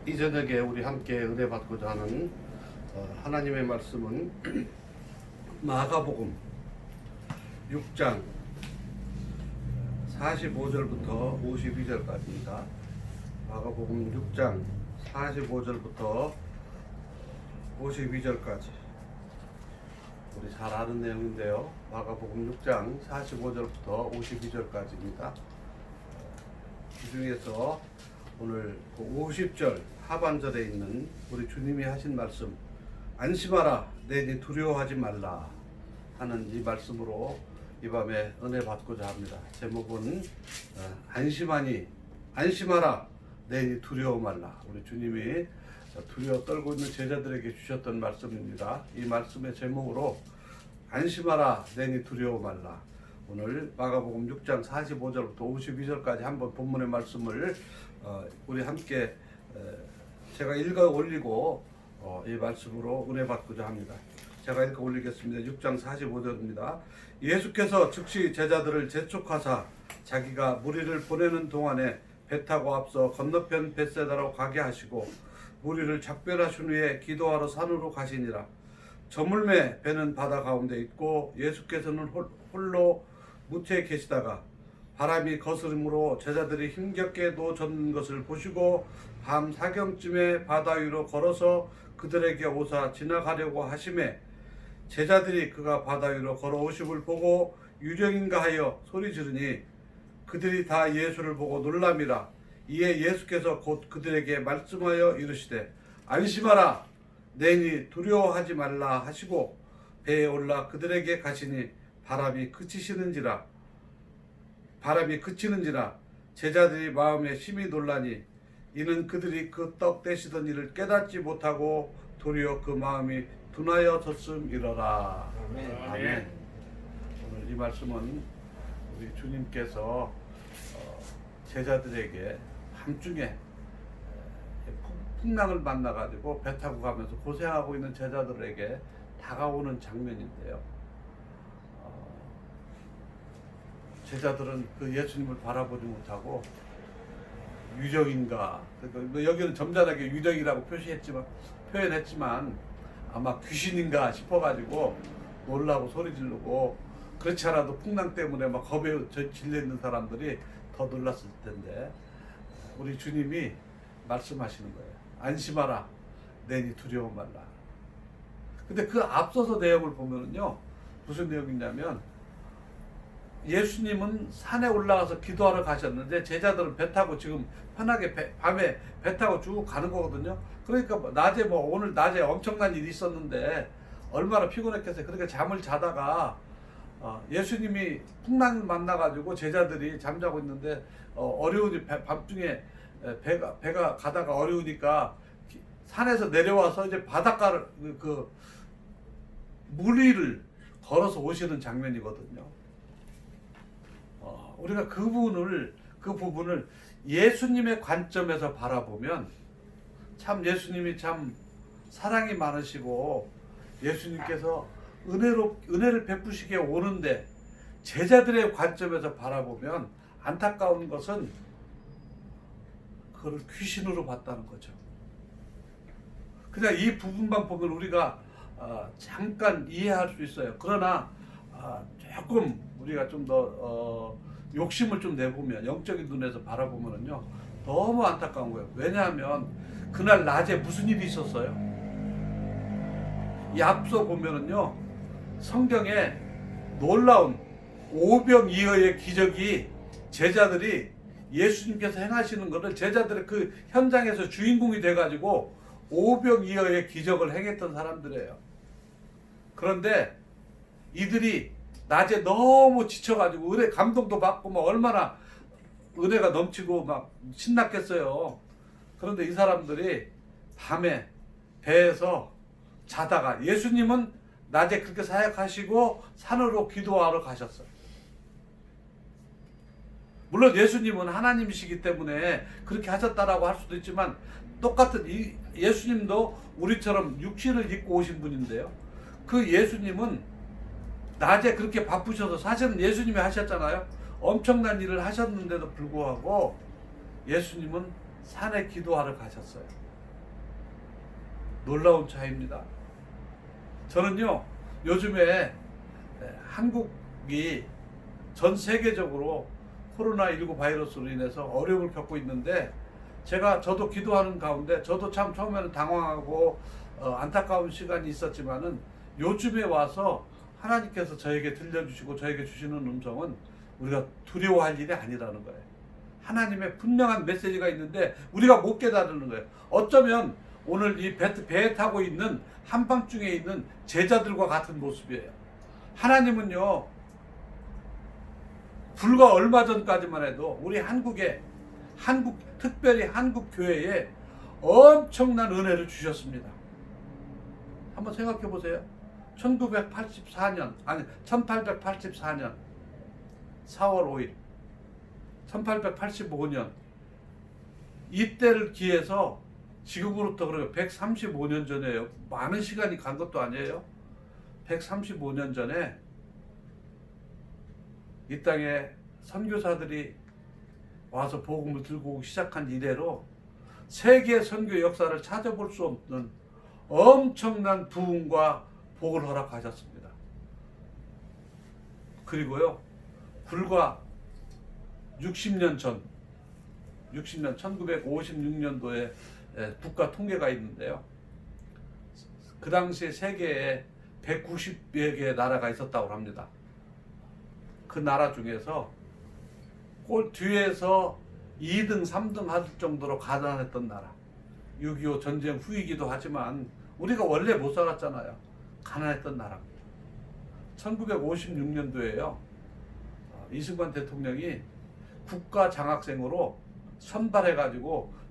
이 저녁에 우리 함께 은혜 받고자 하는 하나님의 말씀은 마가복음 6장 45절부터 52절까지입니다. 마가복음 6장 45절부터 52절까지 우리 잘 아는 내용인데요. 마가복음 6장 45절부터 52절까지입니다. 그 중에서 오늘 50절 하반절에 있는 우리 주님이 하신 말씀, 안심하라 내니 두려워하지 말라 하는 이 말씀으로 이 밤에 은혜 받고자 합니다. 제목은 안심하라 내니 두려워 말라. 우리 주님이 두려워 떨고 있는 제자들에게 주셨던 말씀입니다. 이 말씀의 제목으로 안심하라 내니 두려워 말라. 오늘 마가복음 6장 45절부터 52절까지 한번 본문의 말씀을 우리 함께 제가 읽어 올리고 이 말씀으로 은혜 받고자 합니다. 제가 읽어 올리겠습니다. 6장 45절입니다. 예수께서 즉시 제자들을 재촉하사 자기가 무리를 보내는 동안에 배 타고 앞서 건너편 벳세다로 가게 하시고 무리를 작별하신 후에 기도하러 산으로 가시니라. 저물매 배는 바다 가운데 있고 예수께서는 홀로 무태에 계시다가 바람이 거스름으로 제자들이 힘겹게 노젓는 것을 보시고 밤 사경쯤에 바다 위로 걸어서 그들에게 오사 지나가려고 하심에 제자들이 그가 바다 위로 걸어오심을 보고 유령인가 하여 소리 지르니 그들이 다 예수를 보고 놀람이라. 이에 예수께서 곧 그들에게 말씀하여 이르시되 안심하라 내니 두려워하지 말라 하시고 배에 올라 그들에게 가시니 바람이 그치는지라 제자들이 마음에 심히 놀라니 이는 그들이 그 떡 떼시던 일을 깨닫지 못하고 도리어 그 마음이 둔하여졌음이러라. 아멘. 오늘 이 말씀은 우리 주님께서 제자들에게 밤중에 풍랑을 만나가지고 배 타고 가면서 고생하고 있는 제자들에게 다가오는 장면인데요. 제자들은 그 예수님을 바라보지 못하고 유령인가, 여기는 점잖하게 유령이라고 표현했지만 아마 귀신인가 싶어가지고 놀라고 소리 지르고, 그렇지 않아도 풍랑 때문에 막 겁에 질려 있는 사람들이 더 놀랐을 텐데 우리 주님이 말씀하시는 거예요. 안심하라 내니 두려워 말라. 근데 그 앞서서 내용을 보면은요, 무슨 내용이냐면 예수님은 산에 올라가서 기도하러 가셨는데 제자들은 배 타고 지금 편하게 밤에 배 타고 쭉 가는 거거든요. 그러니까 오늘 낮에 엄청난 일이 있었는데 얼마나 피곤했겠어요. 그러니까 잠을 자다가 예수님이 풍랑을 만나가지고 제자들이 잠자고 있는데 어려우니 밤중에 배가 가다가 어려우니까 산에서 내려와서 이제 바닷가를 물 위를 걸어서 오시는 장면이거든요. 우리가 그 부분을 예수님의 관점에서 바라보면 참 예수님이 참 사랑이 많으시고 예수님께서 은혜를 베푸시게 오는데 제자들의 관점에서 바라보면 안타까운 것은 그걸 귀신으로 봤다는 거죠. 그냥 이 부분만 보면 우리가 잠깐 이해할 수 있어요. 그러나 조금 우리가 좀 더 욕심을 좀 내보면, 영적인 눈에서 바라보면요 너무 안타까운 거예요. 왜냐하면 그날 낮에 무슨 일이 있었어요? 이 앞서 보면은요 성경에 놀라운 오병이어의 기적이 제자들이 예수님께서 행하시는 것을 제자들의 그 현장에서 주인공이 돼가지고 오병이어의 기적을 행했던 사람들이에요. 그런데 이들이 낮에 너무 지쳐가지고 은혜 감동도 받고 막 얼마나 은혜가 넘치고 막 신났겠어요. 그런데 이 사람들이 밤에 배에서 자다가 예수님은 낮에 그렇게 사역하시고 산으로 기도하러 가셨어요. 물론 예수님은 하나님이시기 때문에 그렇게 하셨다라고 할 수도 있지만 똑같은 예수님도 우리처럼 육신을 입고 오신 분인데요. 그 예수님은 낮에 그렇게 바쁘셔서, 사실은 예수님이 하셨잖아요. 엄청난 일을 하셨는데도 불구하고 예수님은 산에 기도하러 가셨어요. 놀라운 차이입니다. 저는요, 요즘에 한국이 전 세계적으로 코로나19 바이러스로 인해서 어려움을 겪고 있는데, 저도 기도하는 가운데 저도 참 처음에는 당황하고 안타까운 시간이 있었지만은, 요즘에 와서 하나님께서 저에게 들려주시고 저에게 주시는 음성은 우리가 두려워할 일이 아니라는 거예요. 하나님의 분명한 메시지가 있는데 우리가 못 깨달는 거예요. 어쩌면 오늘 이 배에 타고 있는 한밤중에 있는 제자들과 같은 모습이에요. 하나님은요, 불과 얼마 전까지만 해도 우리 특별히 한국 교회에 엄청난 은혜를 주셨습니다. 한번 생각해 보세요. 1884년 4월 5일 1885년 이때를 기해서 지금으로부터 그래요. 135년 전이에요. 많은 시간이 간 것도 아니에요. 135년 전에 이 땅에 선교사들이 와서 복음을 들고 오기 시작한 이래로 세계 선교 역사를 찾아볼 수 없는 엄청난 부흥과 복을 허락하셨습니다. 그리고요, 불과 60년 전, 1956년도에 국가 통계가 있는데요. 그 당시에 세계에 190여 개의 나라가 있었다고 합니다. 그 나라 중에서 꼴 뒤에서 2등, 3등 할 정도로 가난했던 나라. 6.25 전쟁 후이기도 하지만 우리가 원래 못 살았잖아요. 가난했던 나라입니다. 1956년도에요. 이승만 대통령이 국가 장학생으로 선발해가지고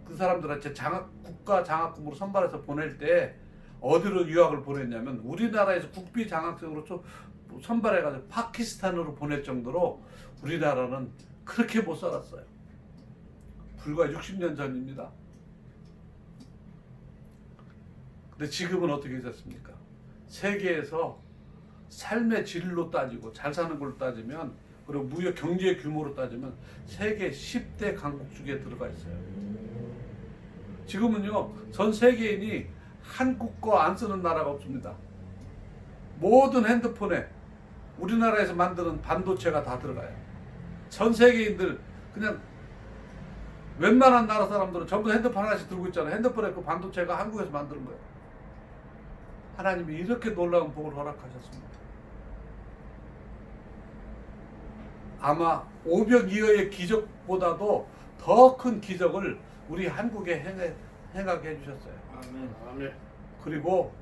그 사람들한테 국가 장학금으로 선발해서 보낼 때 어디로 유학을 보냈냐면 우리나라에서 국비 장학생으로 선발해가지고 파키스탄으로 보낼 정도로 우리나라는 그렇게 못 살았어요. 불과 60년 전입니다. 근데 지금은 어떻게 됐습니까? 세계에서 삶의 질로 따지고 잘 사는 걸로 따지면, 그리고 무역 경제 규모로 따지면 세계 10대 강국 중에 들어가 있어요. 지금은요, 전 세계인이 한국어 안 쓰는 나라가 없습니다. 모든 핸드폰에 우리나라에서 만드는 반도체가 다 들어가요. 전 세계인들, 그냥 웬만한 나라 사람들은 전부 핸드폰 하나씩 들고 있잖아요. 핸드폰에 그 반도체가 한국에서 만드는 거예요. 하나님이 이렇게 놀라운 복을 허락하셨습니다. 아마 오병이어의 기적보다도 더 큰 기적을 우리 한국에 행하게 해주셨어요. 아멘. 그리고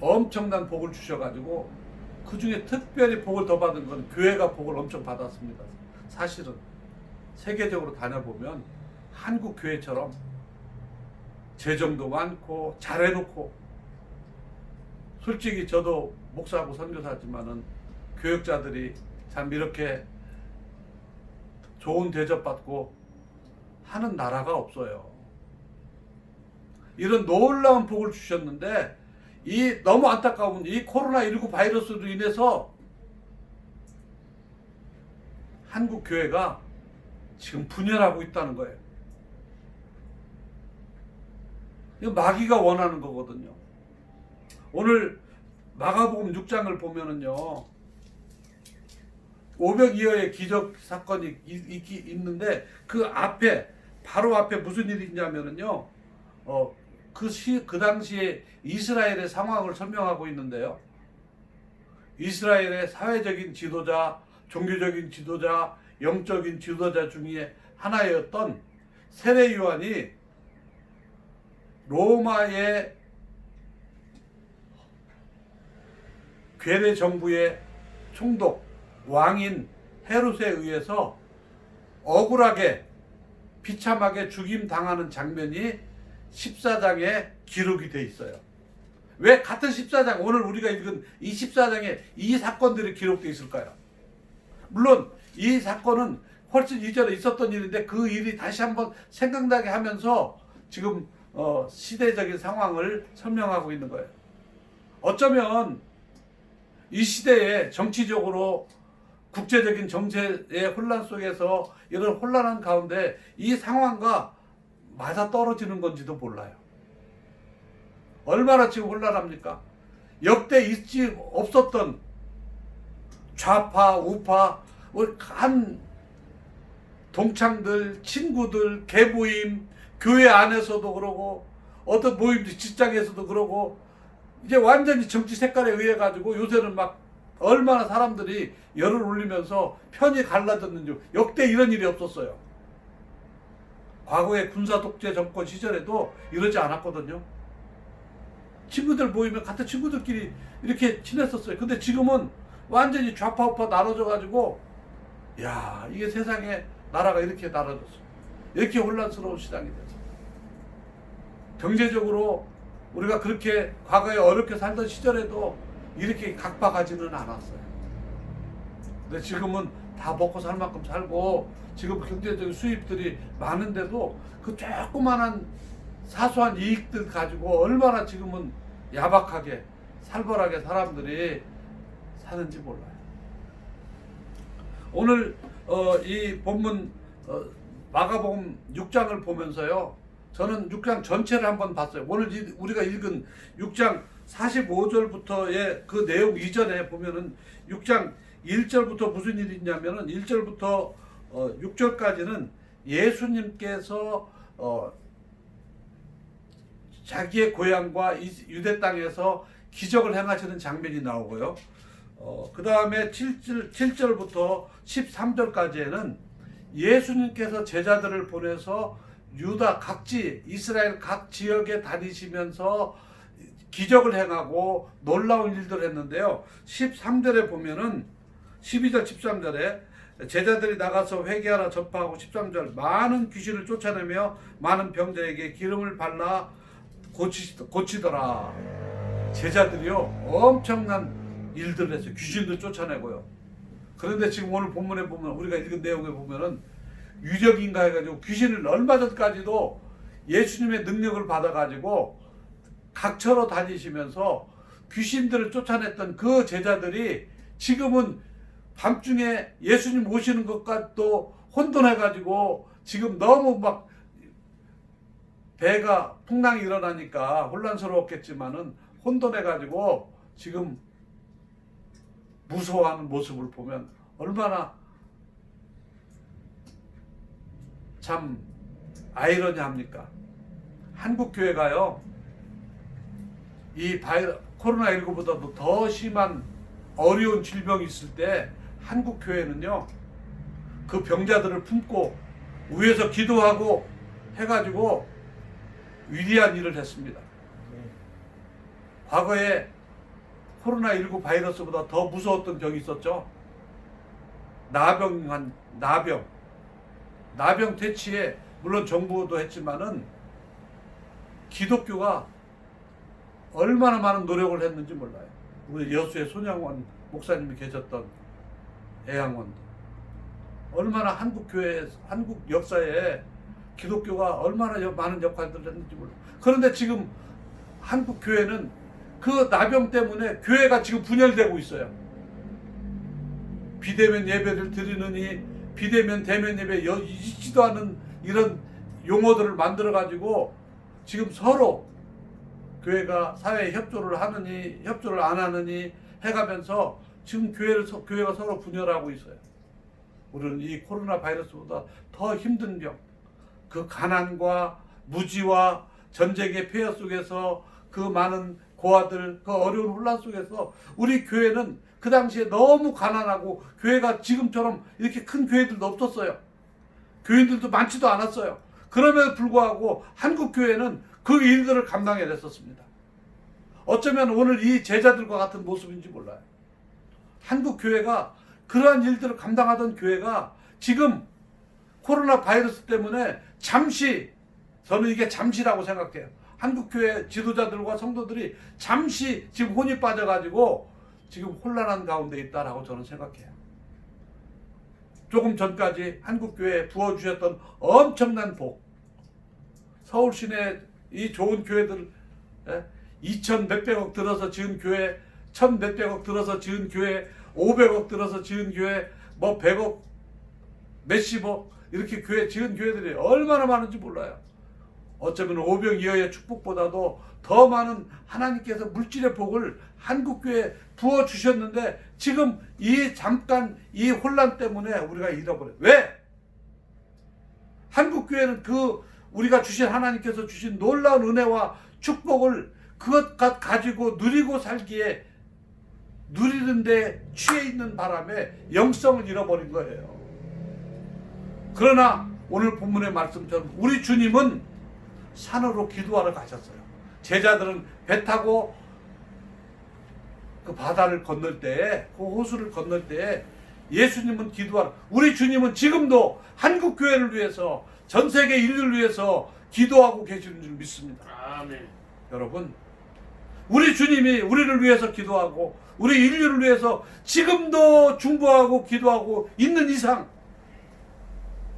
엄청난 복을 주셔가지고 그 중에 특별히 복을 더 받은 건 교회가 복을 엄청 받았습니다. 사실은 세계적으로 다녀보면 한국 교회처럼 재정도 많고 잘해놓고, 솔직히 저도 목사하고 선교사지만은 교역자들이 참 이렇게 좋은 대접받고 하는 나라가 없어요. 이런 놀라운 복을 주셨는데 이 너무 안타까운 이 코로나19 바이러스로 인해서 한국 교회가 지금 분열하고 있다는 거예요. 이거 마귀가 원하는 거거든요. 오늘 마가복음 6장을 보면은요, 오병이어의 기적 사건이 있는데 그 앞에, 바로 앞에 무슨 일이 있냐면은요, 그 당시에 이스라엘의 상황을 설명하고 있는데요. 이스라엘의 사회적인 지도자, 종교적인 지도자, 영적인 지도자 중에 하나였던 세례 요한이 로마의 괴뢰 정부의 총독 왕인 헤롯에 의해서 억울하게 비참하게 죽임 당하는 장면이 14장에 기록이 돼 있어요. 왜 같은 14장, 오늘 우리가 읽은 이 14장에 이 사건들이 기록되어 있을까요? 물론 이 사건은 훨씬 이전에 있었던 일인데 그 일이 다시 한번 생각나게 하면서 지금 시대적인 상황을 설명하고 있는 거예요. 어쩌면 이 시대에 정치적으로 국제적인 정세의 혼란 속에서 이런 혼란한 가운데 이 상황과 맞아 떨어지는 건지도 몰라요. 얼마나 지금 혼란합니까? 역대 있지 없었던 좌파, 우파, 한 동창들, 친구들, 계모임, 교회 안에서도 그러고 어떤 모임들 직장에서도 그러고 이제 완전히 정치 색깔에 의해 가지고 요새는 막 얼마나 사람들이 열을 올리면서 편이 갈라졌는지 역대 이런 일이 없었어요. 과거에 군사 독재 정권 시절에도 이러지 않았거든요. 친구들 모이면 같은 친구들끼리 이렇게 친했었어요. 근데 지금은 완전히 좌파 우파 나눠져 가지고 야, 이게 세상에 나라가 이렇게 나눠졌어. 이렇게 혼란스러운 시장이 됐어. 경제적으로 우리가 그렇게 과거에 어렵게 살던 시절에도 이렇게 각박하지는 않았어요. 근데 지금은 다 먹고 살 만큼 살고 지금 경제적인 수입들이 많은데도 그 조그만한 사소한 이익들 가지고 얼마나 지금은 야박하게 살벌하게 사람들이 사는지 몰라요. 오늘 이 본문 마가복음 6장을 보면서요, 저는 6장 전체를 한번 봤어요. 오늘 우리가 읽은 6장 45절부터의 그 내용 이전에 보면은 6장 1절부터 무슨 일이 있냐면은 1절부터 6절까지는 예수님께서 자기의 고향과 유대 땅에서 기적을 행하시는 장면이 나오고요. 그 다음에 7절부터 13절까지에는 예수님께서 제자들을 보내서 유다 각지, 이스라엘 각 지역에 다니시면서 기적을 행하고 놀라운 일들을 했는데요. 13절에 보면은 12절 13절에 제자들이 나가서 회개하라 전파하고 13절 많은 귀신을 쫓아내며 많은 병자에게 기름을 발라 고치더라. 제자들이요 엄청난 일들을 했어요. 귀신들 쫓아내고요. 그런데 지금 오늘 본문에 보면 우리가 읽은 내용에 보면은 유력인가 해가지고 귀신을 얼마 전까지도 예수님의 능력을 받아가지고 각처로 다니시면서 귀신들을 쫓아냈던 그 제자들이 지금은 밤중에 예수님 오시는 것과 또 혼돈해가지고 지금 너무 막 배가 풍랑이 일어나니까 혼란스러웠겠지만은 혼돈해가지고 지금 무서워하는 모습을 보면 얼마나 참 아이러니합니까? 한국 교회가요, 이 코로나19보다도 더 심한 어려운 질병이 있을 때 한국 교회는요, 그 병자들을 품고 위에서 기도하고 해가지고 위대한 일을 했습니다. 과거에 코로나19 바이러스보다 더 무서웠던 병이 있었죠. 나병 퇴치에 물론 정부도 했지만은 기독교가 얼마나 많은 노력을 했는지 몰라요. 우리 여수의 손양원 목사님이 계셨던 애양원도 얼마나 한국 역사에 기독교가 얼마나 많은 역할들을 했는지 몰라요. 그런데 지금 한국 교회는 그 나병 때문에 교회가 지금 분열되고 있어요. 비대면 예배를 드리느니 비대면 대면 예배 있지도 않은 이런 용어들을 만들어 가지고 지금 서로 교회가 사회에 협조를 하느니 협조를 안 하느니 해가면서 지금 교회가 서로 분열하고 있어요. 우리는 이 코로나 바이러스보다 더 힘든 병, 그 가난과 무지와 전쟁의 폐허 속에서 그 많은 고아들, 그 어려운 혼란 속에서 우리 교회는 그 당시에 너무 가난하고 교회가 지금처럼 이렇게 큰 교회들도 없었어요. 교인들도 많지도 않았어요. 그럼에도 불구하고 한국 교회는 그 일들을 감당해냈었습니다. 어쩌면 오늘 이 제자들과 같은 모습인지 몰라요. 한국 교회가 그러한 일들을 감당하던 교회가 지금 코로나 바이러스 때문에 잠시, 저는 이게 잠시라고 생각해요. 한국 교회 지도자들과 성도들이 잠시 지금 혼이 빠져가지고 지금 혼란한 가운데 있다라고 저는 생각해요. 조금 전까지 한국 교회에 부어주셨던 엄청난 복, 서울 시내 이 좋은 교회들, 2천 몇백억 들어서 지은 교회, 1천 몇백억 들어서 지은 교회, 500억 들어서 지은 교회, 뭐 100억, 몇십억 이렇게 지은 교회들이 얼마나 많은지 몰라요. 어쩌면 오병이어의 축복보다도 더 많은 하나님께서 물질의 복을 한국교회에 부어주셨는데 지금 이 잠깐 이 혼란 때문에 우리가 잃어버려요. 왜? 한국교회는 그 우리가 주신 하나님께서 주신 놀라운 은혜와 축복을 그것 가지고 누리고 살기에 누리는데 취해 있는 바람에 영성을 잃어버린 거예요. 그러나 오늘 본문의 말씀처럼 우리 주님은 산으로 기도하러 가셨어요. 제자들은 배 타고 그 바다를 건널 때, 그 호수를 건널 때 예수님은 기도하러, 우리 주님은 지금도 한국교회를 위해서, 전 세계 인류를 위해서 기도하고 계시는 줄 믿습니다. 아멘. 여러분, 우리 주님이 우리를 위해서 기도하고 우리 인류를 위해서 지금도 중보하고 기도하고 있는 이상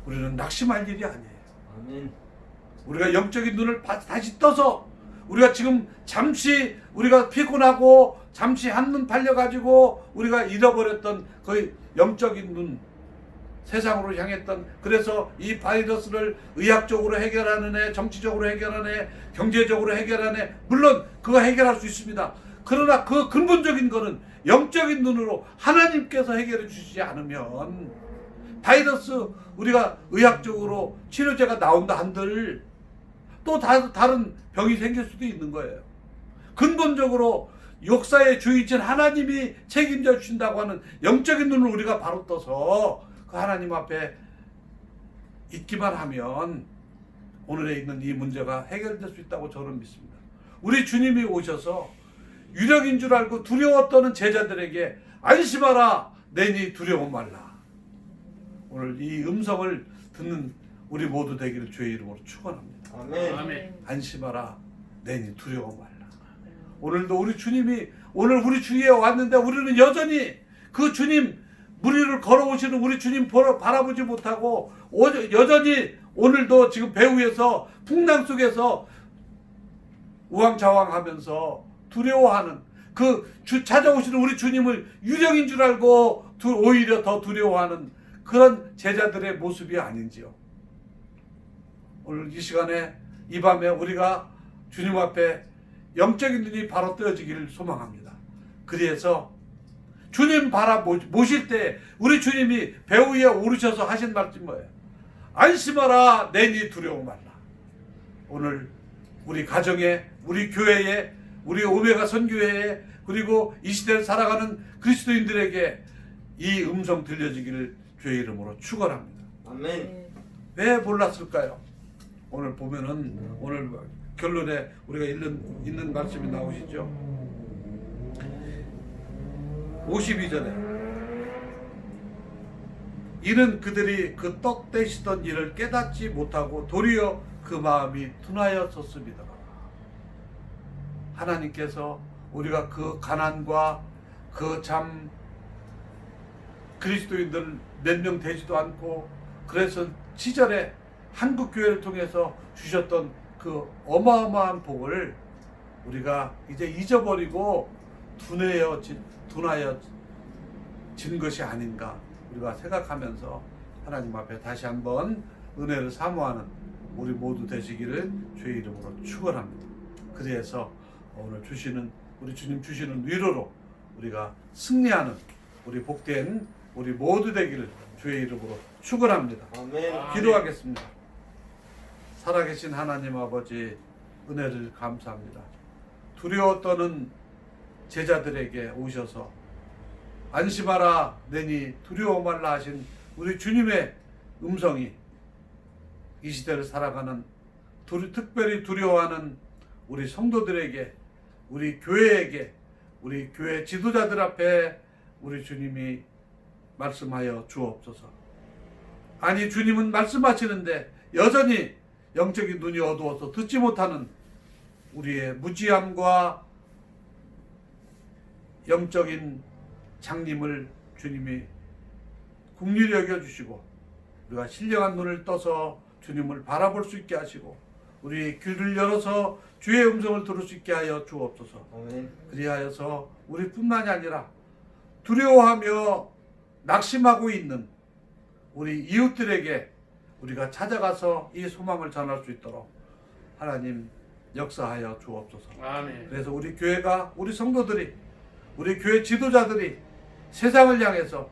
우리는 낙심할 일이 아니에요. 아멘. 우리가 영적인 눈을 다시 떠서 우리가 지금 잠시 우리가 피곤하고 잠시 한눈 팔려가지고 우리가 잃어버렸던 그 영적인 눈, 세상으로 향했던, 그래서 이 바이러스를 의학적으로 해결하는 애, 정치적으로 해결하는 애, 경제적으로 해결하는 애, 물론 그거 해결할 수 있습니다. 그러나 그 근본적인 거는 영적인 눈으로 하나님께서 해결해 주시지 않으면 바이러스 우리가 의학적으로 치료제가 나온다 한들 또 다른 병이 생길 수도 있는 거예요. 근본적으로 역사의 주이신 하나님이 책임져 주신다고 하는 영적인 눈을 우리가 바로 떠서 그 하나님 앞에 있기만 하면 오늘에 있는 이 문제가 해결될 수 있다고 저는 믿습니다. 우리 주님이 오셔서 유력인 줄 알고 두려워 떠는 제자들에게 안심하라, 내니 두려워 말라. 오늘 이 음성을 듣는 우리 모두 되기를 주의 이름으로 축원합니다. 아멘. 아멘. 안심하라, 내니 두려워 말라. 오늘도 우리 주님이 오늘 우리 주위에 왔는데 우리는 여전히 그 주님 무리를 걸어오시는 우리 주님 바라보지 못하고 여전히 오늘도 지금 배 위에서 풍랑 속에서 우왕좌왕하면서 두려워하는 그 찾아오시는 우리 주님을 유령인 줄 알고 오히려 더 두려워하는 그런 제자들의 모습이 아닌지요. 오늘 이 시간에 이 밤에 우리가 주님 앞에 영적인 눈이 바로 뜨어지기를 소망합니다. 그래서 주님 모실 때 우리 주님이 배 위에 오르셔서 하신 말씀 뭐예요? 안심하라, 내니 두려워 말라. 오늘 우리 가정에, 우리 교회에, 우리 오메가 선교회에, 그리고 이 시대를 살아가는 그리스도인들에게 이 음성 들려지기를 주의 이름으로 축원합니다. 아멘. 왜 몰랐을까요? 오늘 보면은 오늘 결론에 우리가 읽는 말씀이 나오시죠. 52절에 이는 그들이 그 떡 떼시던 일을 깨닫지 못하고 도리어 그 마음이 둔하였었습니다. 하나님께서 우리가 그 가난과 그 참 그리스도인들 몇 명 되지도 않고 그래서 시절에 한국교회를 통해서 주셨던 그 어마어마한 복을 우리가 이제 잊어버리고 둔하여진 것이 아닌가 우리가 생각하면서 하나님 앞에 다시 한번 은혜를 사모하는 우리 모두 되시기를 주의 이름으로 축원합니다. 그래서 오늘 우리 주님 주시는 위로로 우리가 승리하는 우리 복된 우리 모두 되기를 주의 이름으로 축원합니다. 아멘. 기도하겠습니다. 살아계신 하나님 아버지, 은혜를 감사합니다. 두려워 떠는 제자들에게 오셔서 안심하라, 내니 두려워 말라 하신 우리 주님의 음성이 이 시대를 살아가는 특별히 두려워하는 우리 성도들에게, 우리 교회에게, 우리 교회 지도자들 앞에 우리 주님이 말씀하여 주옵소서. 아니, 주님은 말씀하시는데 여전히 영적인 눈이 어두워서 듣지 못하는 우리의 무지함과 영적인 장님을 주님이 긍휼히 여겨주시고 우리가 신령한 눈을 떠서 주님을 바라볼 수 있게 하시고 우리 귀를 열어서 주의 음성을 들을 수 있게 하여 주옵소서. 아멘. 그리하여서 우리뿐만이 아니라 두려워하며 낙심하고 있는 우리 이웃들에게 우리가 찾아가서 이 소망을 전할 수 있도록 하나님 역사하여 주옵소서. 아멘. 그래서 우리 교회가, 우리 성도들이, 우리 교회 지도자들이 세상을 향해서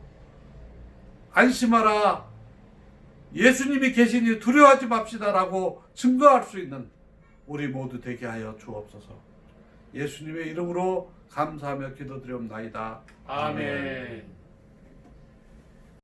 안심하라, 예수님이 계시니 두려워하지 맙시다라고 증거할 수 있는 우리 모두 되게 하여 주옵소서. 예수님의 이름으로 감사하며 기도드리옵나이다. 아멘.